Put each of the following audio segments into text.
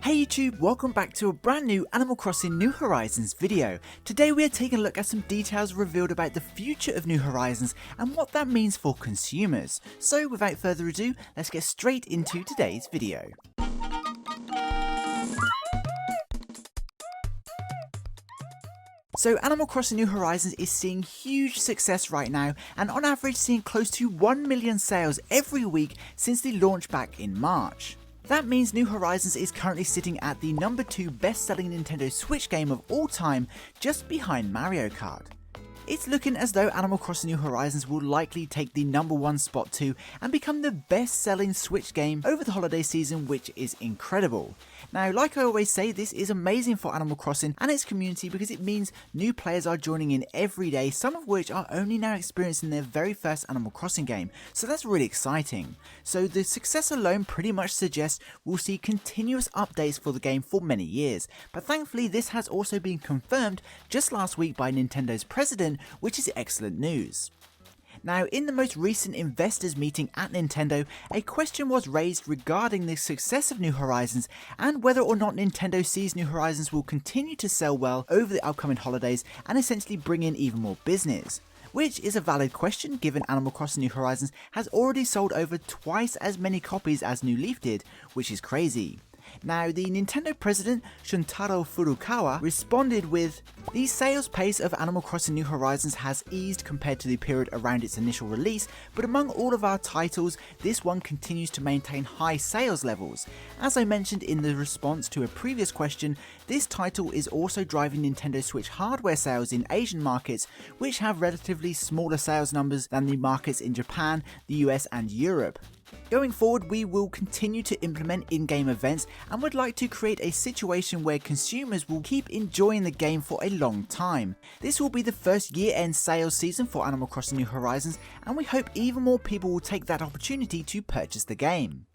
Hey YouTube, welcome back to a brand new Animal Crossing New Horizons video. Today we are taking a look at some details revealed about the future of New Horizons and what that means for consumers. So without further ado, let's get straight into today's video. So Animal Crossing New Horizons is seeing huge success right now, and on average seeing close to 1 million sales every week since the launch back in March. That means New Horizons is currently sitting at the number 2 best-selling Nintendo Switch game of all time, just behind Mario Kart. It's looking as though Animal Crossing New Horizons will likely take the number 1 spot too and become the best-selling Switch game over the holiday season, which is incredible. Now, like I always say, this is amazing for Animal Crossing and its community because it means new players are joining in every day, some of which are only now experiencing their very first Animal Crossing game, so that's really exciting. So the success alone pretty much suggests we'll see continuous updates for the game for many years, but thankfully this has also been confirmed just last week by Nintendo's president, which is excellent news. Now, in the most recent investors meeting at Nintendo, a question was raised regarding the success of New Horizons and whether or not Nintendo sees New Horizons will continue to sell well over the upcoming holidays and essentially bring in even more business. Which is a valid question given Animal Crossing New Horizons has already sold over twice as many copies as New Leaf did, which is crazy. Now, the Nintendo president, Shuntaro Furukawa, responded with, "The sales pace of Animal Crossing New Horizons has eased compared to the period around its initial release, but among all of our titles, this one continues to maintain high sales levels. As I mentioned in the response to a previous question, this title is also driving Nintendo Switch hardware sales in Asian markets, which have relatively smaller sales numbers than the markets in Japan, the US and Europe. Going forward, we will continue to implement in-game events and would like to create a situation where consumers will keep enjoying the game for a long time. This will be the first year-end sales season for Animal Crossing New Horizons, and we hope even more people will take that opportunity to purchase the game."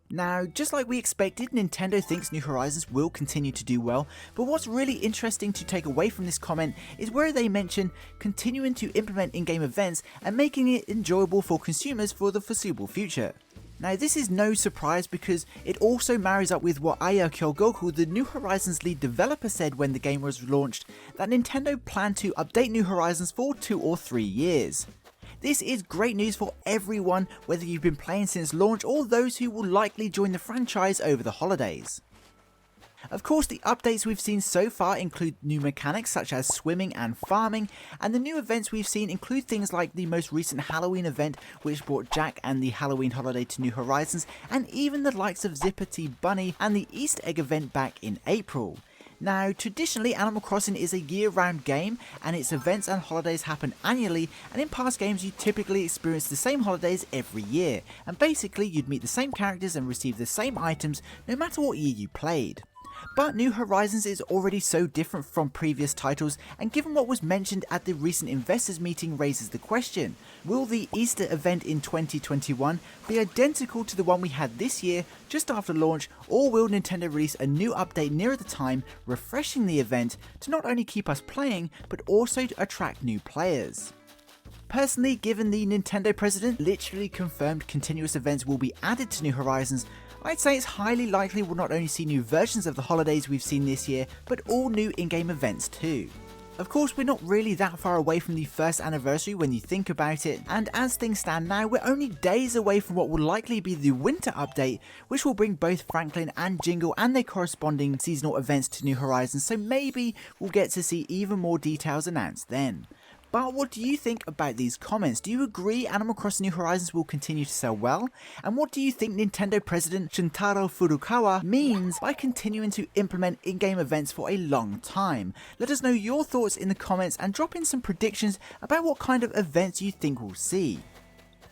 Now, just like we expected, Nintendo thinks New Horizons will continue to do well, but what's really interesting to take away from this comment is where they mention continuing to implement in-game events and making it enjoyable for consumers for the foreseeable future. Now, this is no surprise because it also marries up with what Aya Kyogoku, the New Horizons lead developer, said when the game was launched, that Nintendo planned to update New Horizons for 2 or 3 years. This is great news for everyone, whether you've been playing since launch or those who will likely join the franchise over the holidays. Of course, the updates we've seen so far include new mechanics such as swimming and farming, and the new events we've seen include things like the most recent Halloween event which brought Jack and the Halloween holiday to New Horizons, and even the likes of Zipperty Bunny and the Easter egg event back in April. Now, traditionally Animal Crossing is a year-round game and its events and holidays happen annually, and in past games you typically experience the same holidays every year, and basically you'd meet the same characters and receive the same items no matter what year you played. But New Horizons is already so different from previous titles, and given what was mentioned at the recent investors meeting raises the question, will the Easter event in 2021 be identical to the one we had this year just after launch, or will Nintendo release a new update nearer the time, refreshing the event to not only keep us playing but also to attract new players? Personally, given the Nintendo president literally confirmed continuous events will be added to New Horizons, I'd say it's highly likely we'll not only see new versions of the holidays we've seen this year, but all new in-game events too. Of course, we're not really that far away from the first anniversary when you think about it, and as things stand now, we're only days away from what will likely be the winter update, which will bring both Franklin and Jingle and their corresponding seasonal events to New Horizons, so maybe we'll get to see even more details announced then. But what do you think about these comments? Do you agree Animal Crossing New Horizons will continue to sell well? And what do you think Nintendo president Shuntaro Furukawa means by continuing to implement in-game events for a long time? Let us know your thoughts in the comments and drop in some predictions about what kind of events you think we'll see.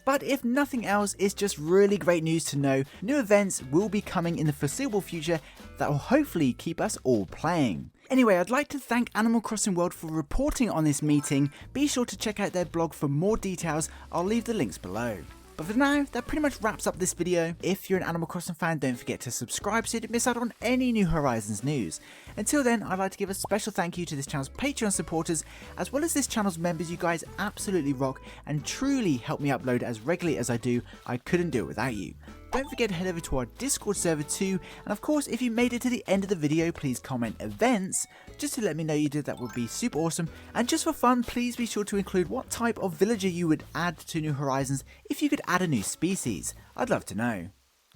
But if nothing else, it's just really great news to know new events will be coming in the foreseeable future that will hopefully keep us all playing. Anyway, I'd like to thank Animal Crossing World for reporting on this meeting. Be sure to check out their blog for more details. I'll leave the links below. But for now, that pretty much wraps up this video. If you're an Animal Crossing fan, don't forget to subscribe so you don't miss out on any New Horizons news. Until then, I'd like to give a special thank you to this channel's Patreon supporters, as well as this channel's members. You guys absolutely rock and truly help me upload as regularly as I do. I couldn't do it without you. don't forget to head over to our Discord server too, and of course if you made it to the end of the video, please comment events, just to let me know you did. That would be super awesome. And just for fun, please be sure to include what type of villager you would add to New Horizons if you could add a new species. I'd love to know.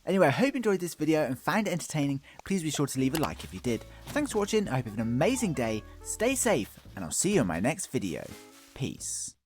Anyway, I hope you enjoyed this video and found it entertaining. Please be sure to leave a like if you did. Thanks for watching, I hope you have an amazing day, stay safe, and I'll see you in my next video. Peace.